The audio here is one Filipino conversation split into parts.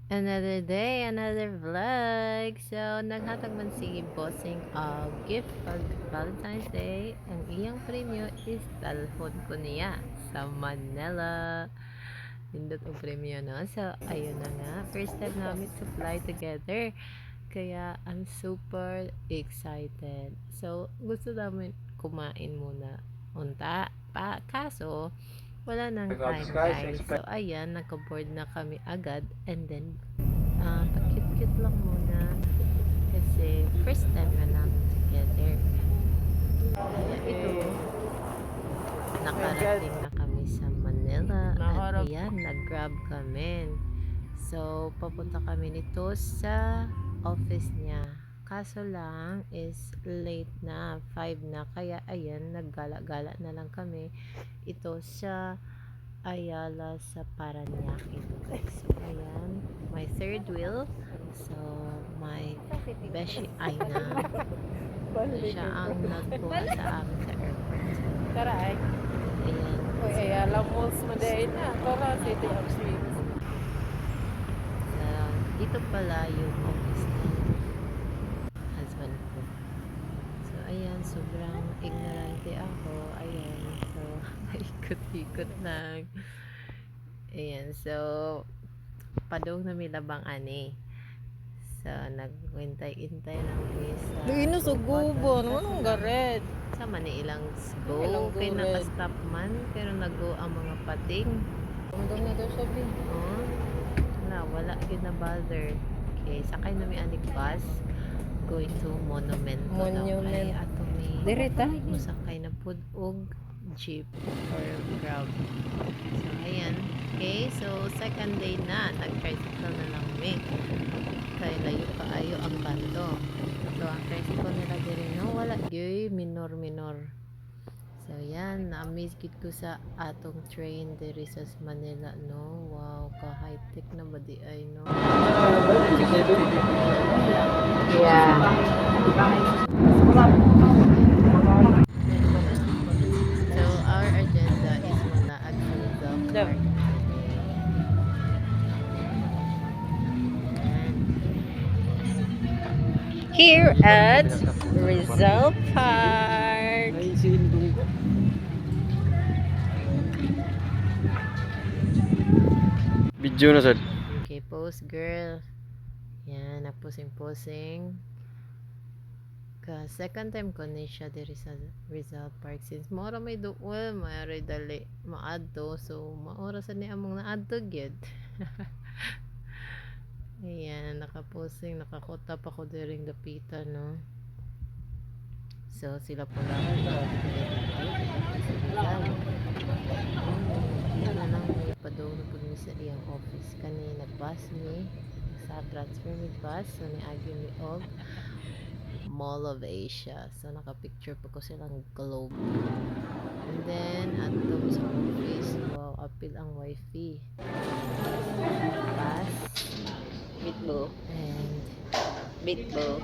Another day, another vlog. So, naghatag man si Bossing og gift pag Valentine's Day. Ang iyang premyo is talhon ko niya sa Manila. Pindot ang premyo, no? So, ayun na nga. First time namin to fly together. Kaya, I'm super excited. So, gusto namin kumain muna. Unta. Kaso, wala nang time guys. So ayan, nagka-board na kami agad and then pa-cute-cute lang muna kasi first time na namin together. Kaya ito, nakarating na kami sa Manila at ayan, nag-grab kami. So, papunta kami nito sa office niya. Kaso lang is late na, 5 na. Kaya ayan, naggala-gala na lang kami. Ito sa Ayala sa Paranaque guys. So, ayan, my third wheel. So, my beshi Aina. Siya ang nagkuha sa amin sa airport. So, Tara ay. ayan. Uy, ay alam mo sa Madain na. Tara, City of Dreams. So, dito pala yung office ng husband ko. So, ayan, sobrang ignorante ako. Ayan, so, ikot-ikot lang. Ayan, so, padong na milabang ani. So, nagwintay-intay lang kami sa Lino sa gubo. Anong gared? sa manilang Ilang go. Kaya gured? nakastop man, pero nag-go ang mga pating. Undang na daw siya, Bi. Oh, wala yun na bother. Okay, sakay namin aning bus. Going to Monument. Monument. Ato may Direta? musakay na pud og jeep or grab. So, ayan. Okay, so second day na. Nag-tricycle na lang kami. Kaya layo kaayo ang bando. So, ang tricycle nila diri no, wala gyoy, minor. So, yan. Na-amaze gid ko sa atong train diri sa Manila, no? Wow, ka-high-tech na ba di ay, no? Yeah. So, our agenda is Manaag sa Rizal Park. Here at Rizal Park. Video na sad. Okay, pose girl. Yan, nagposing-posing. Second time ko ni siya diri sa Rizal Park since mora may doon, mayroy dali maadto, so maoras ni among naadto gyud. Ayan, nakaposing, nakakotap ako diring dapitan, no? So, sila po lang. Yan na lang, may padong na po sa iyang office. Kani nag-bus ni, sa transfer ni bus, so ni-agyo ni Og Mall of Asia. So, nakapicture po ko silang globe. And then, at sa office, wow, appeal ang wifi. Bus, Meatball. and Meatball.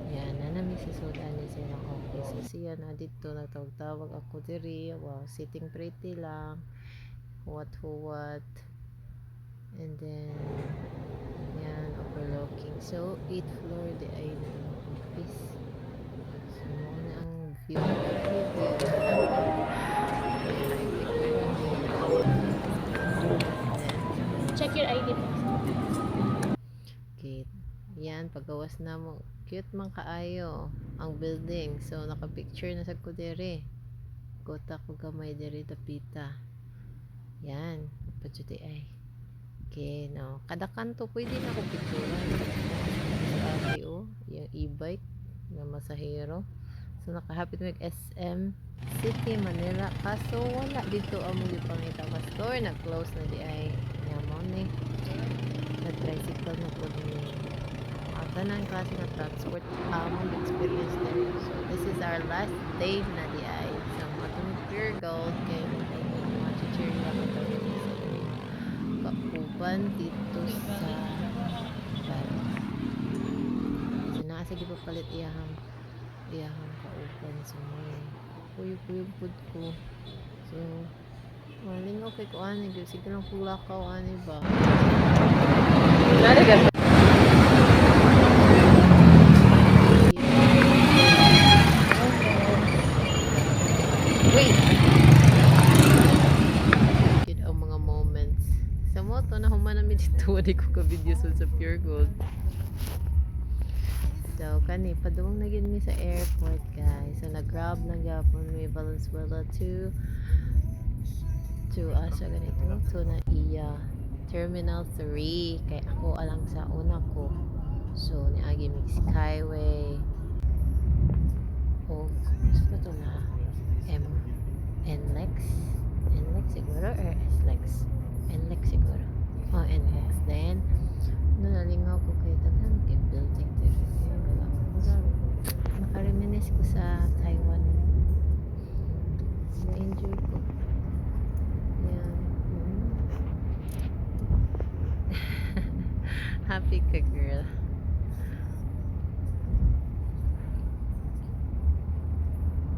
yan, nanami si Sudan ni silang office. So, siya na dito, nagtawag-tawag ako diri. Wow, sitting pretty lang. What. And then, yan, overlooking. So, 8th floor di ay ng office. So, muna ang view. Check your ID. Okay. Yan, pagawas na mo. Cute man kaayo ang building. So, nakapicture na sa ko diri. Kota ko gamay diri tapita. Yan. Pachuti ay. Okay, no. Kada kanto, pwede na ako picturean. Sa yung e-bike na masahero. So, nakahapit mo yung SM City, Manila. Kaso, wala dito ang mga pangita ka store. Nag-close na di ay yamaw ni. Nag-tricycle na po din. Ata na ang klase na transport. Among experience din. So, this is our last day na di ay. So, matong pure gold. Kaya, mag-cheer lang ito. Kauban dito sa Bali. So, nakasagi pa palit iyahang kauban sa mga kuyog food ko. So, maling okay ko ani. Sige lang pula ka ani ba? Ano ka? Wait! Yun ang mga moments. Sa moto, na humanami dito. Wadi ko ka-video sa Pure Gold. So, kani, paduwang na gid mi sa airport, guys. So, nag-grab lang gapon mi Valenzuela to asa ganito. So, na iya Terminal 3. Kay ako alang sa una ko. So, niagi mi Skyway. O, ano ba ito na? NLEX? NLEX siguro? Or SLEX? NLEX siguro. Oh, NLEX. Then, nalingaw ko kay Taghan kay building dito. Nakareminis ko sa Taiwan. Na-enjoy ko. Yan. Happy ka, girl.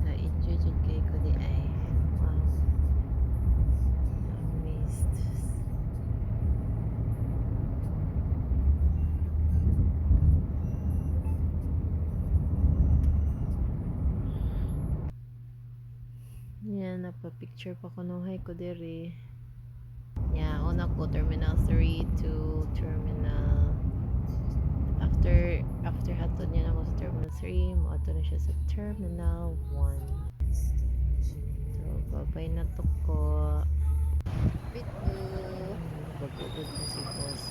Na-enjoy dyan kay ko di ay. Wow. Amazed. Yan, napapicture pa ko nung hay ko diri. Yeah, una ko Terminal 3 to Terminal after hatod niya na ako sa Terminal 3, maato na siya sa Terminal 1. So, babay na to ko. Bagugod na si boss.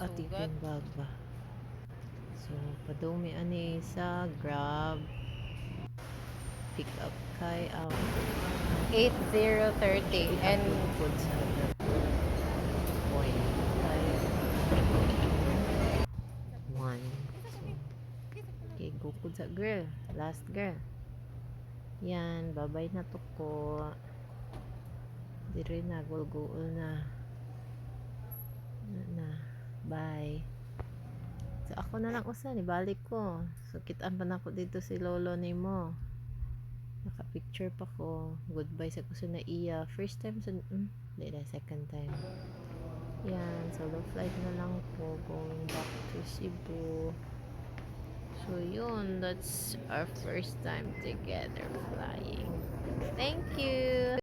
At yung bag ba. So, padumi ani sa Grab. Pick up kay 8030 and good sa point kay 1. Okay, gukod sa girl. Last girl. Yan, babay na to ko. Dire na, gulguol na. Bye. So, ako na lang usan, ibalik ko. So, kitaan pa na ako dito si lolo ni mo. Naka-picture pa ko. Goodbye sa kuso na iya. First time sa... Hindi na, second time. Yan, solo flight na lang po. Going back to Cebu. So, yun. That's our first time together flying. Thank you!